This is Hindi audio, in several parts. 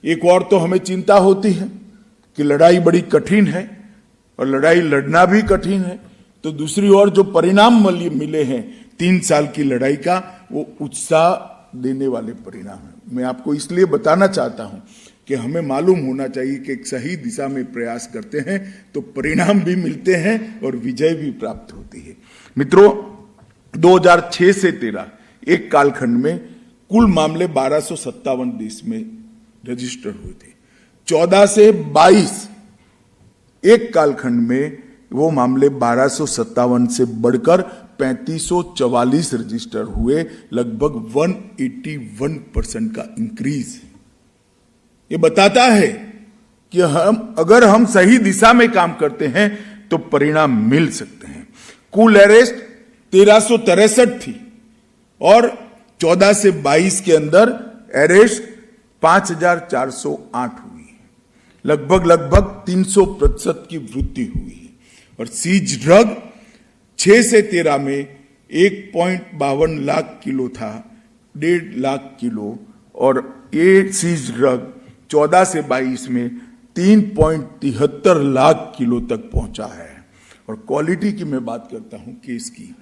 एक और तो हमें चिंता होती है कि लड़ाई बड़ी कठिन है और लड़ाई लड़ना भी कठिन है, तो दूसरी ओर जो परिणाम मिले हैं 3 साल की लड़ाई का, वो उत्साह देने वाले परिणाम है। मैं आपको इसलिए बताना चाहता हूं कि हमें मालूम होना चाहिए कि एक सही दिशा में प्रयास करते हैं तो परिणाम भी मिलते हैं और विजय भी प्राप्त होती है। मित्रों, 2006 से 13 एक कालखंड में कुल मामले 1257 देश में रजिस्टर हुए थे। 14 से 22 एक कालखंड में वो मामले 1257 से बढ़कर 3544 रजिस्टर हुए, लगभग 181% का इंक्रीज। ये बताता है कि अगर हम सही दिशा में काम करते हैं तो परिणाम मिल सकते हैं। कुल अरेस्ट 1363 थी और 14 से 22 के अंदर अरेस्ट 5408 हुई है, लगभग 300% की वृद्धि हुई है। और सीज ड्रग 6 से 13 में 1.52 लाख किलो था, 1.5 लाख किलो, और ये सीज ड्रग 14 से 22 में 3.73 लाख किलो तक पहुंचा है। और क्वालिटी की मैं बात करता हूं केस की,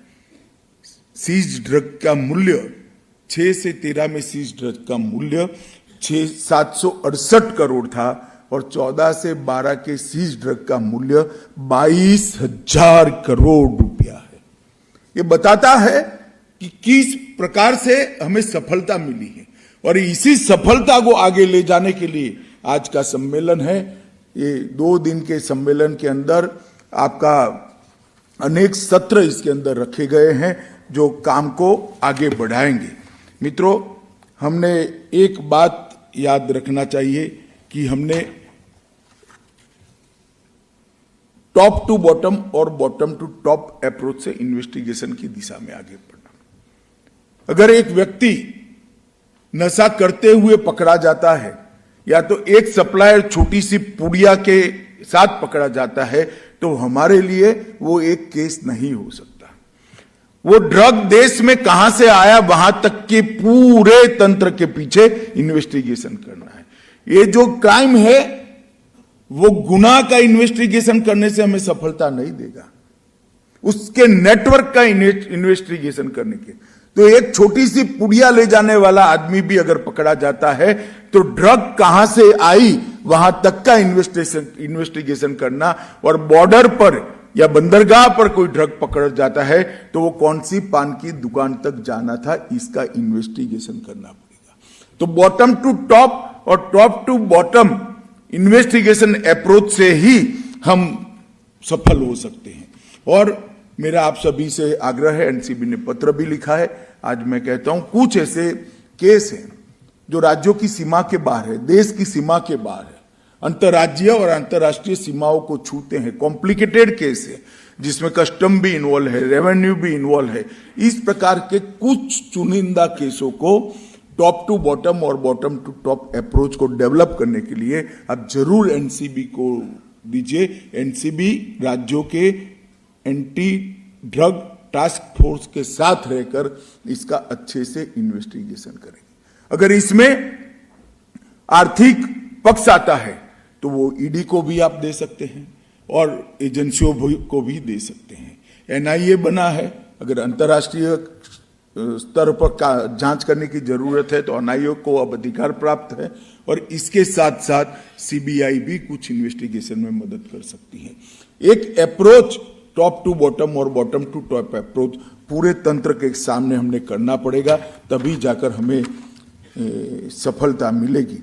सीज ड्रग का मूल्य 6 से 13 में सीज ड्रग का मूल्य 768 करोड़ था और 14 से 12 के सीज ड्रग का मूल्य 22,000 करोड़ रुपया है। ये बताता है कि किस प्रकार से हमें सफलता मिली है और इसी सफलता को आगे ले जाने के लिए आज का सम्मेलन है। ये 2 दिन के सम्मेलन के अंदर आपका अनेक सत्र इसके अंदर रखे गए हैं जो काम को आगे बढ़ाएंगे। मित्रों, हमने एक बात याद रखना चाहिए कि हमने टॉप टू बॉटम और बॉटम टू टॉप अप्रोच से इन्वेस्टिगेशन की दिशा में आगे बढ़ना। अगर एक व्यक्ति नशा करते हुए पकड़ा जाता है या तो एक सप्लायर छोटी सी पुड़िया के साथ पकड़ा जाता है तो हमारे लिए वो एक केस नहीं हो सकता। वो ड्रग देश में कहां से आया वहां तक के पूरे तंत्र के पीछे इन्वेस्टिगेशन करना है। ये जो क्राइम है वो गुनाह का इन्वेस्टिगेशन करने से हमें सफलता नहीं देगा, उसके नेटवर्क का इन्वेस्टिगेशन करने के। तो एक छोटी सी पुड़िया ले जाने वाला आदमी भी अगर पकड़ा जाता है तो ड्रग कहां से आई वहां तक का इन्वेस्टिगेशन करना, और बॉर्डर पर या बंदरगाह पर कोई ड्रग पकड़ जाता है तो वो कौन सी पान की दुकान तक जाना था, इसका इन्वेस्टिगेशन करना पड़ेगा। तो बॉटम टू टॉप और top to bottom investigation approach से ही हम सफल हो सकते हैं। और मेरा आप सभी से आग्रह है, एनसीबी ने पत्र भी लिखा है, आज मैं कहता हूं कुछ ऐसे केस हैं जो राज्यों की सीमा के बाहर है, देश की सीमा के बाहर है, अंतर्राज्यीय और अंतर्राष्ट्रीय सीमाओं को छूते हैं, कॉम्प्लिकेटेड केस है जिसमें कस्टम भी इन्वॉल्व है, रेवेन्यू भी इन्वॉल्व है। इस प्रकार के कुछ चुनिंदा केसों को टॉप टू बॉटम और बॉटम टू टॉप अप्रोच को डेवलप करने के लिए आप जरूर एनसीबी को दीजिए। एनसीबी राज्यों के एंटी ड्रग टास्क फोर्स के साथ रहकर इसका अच्छे से इन्वेस्टिगेशन करेंगे। अगर इसमें आर्थिक पक्ष आता है तो वो ईडी को भी आप दे सकते हैं और एजेंसियों को भी दे सकते हैं। एनआईए बना है, अगर अंतर्राष्ट्रीय स्तर पर जांच करने की जरूरत है तो एनआईए को अब अधिकार प्राप्त है, और इसके साथ साथ सीबीआई भी कुछ इन्वेस्टिगेशन में मदद कर सकती है। एक अप्रोच टॉप टू बॉटम और बॉटम टू टॉप अप्रोच पूरे तंत्र के सामने हमने करना पड़ेगा, तभी जाकर हमें सफलता मिलेगी।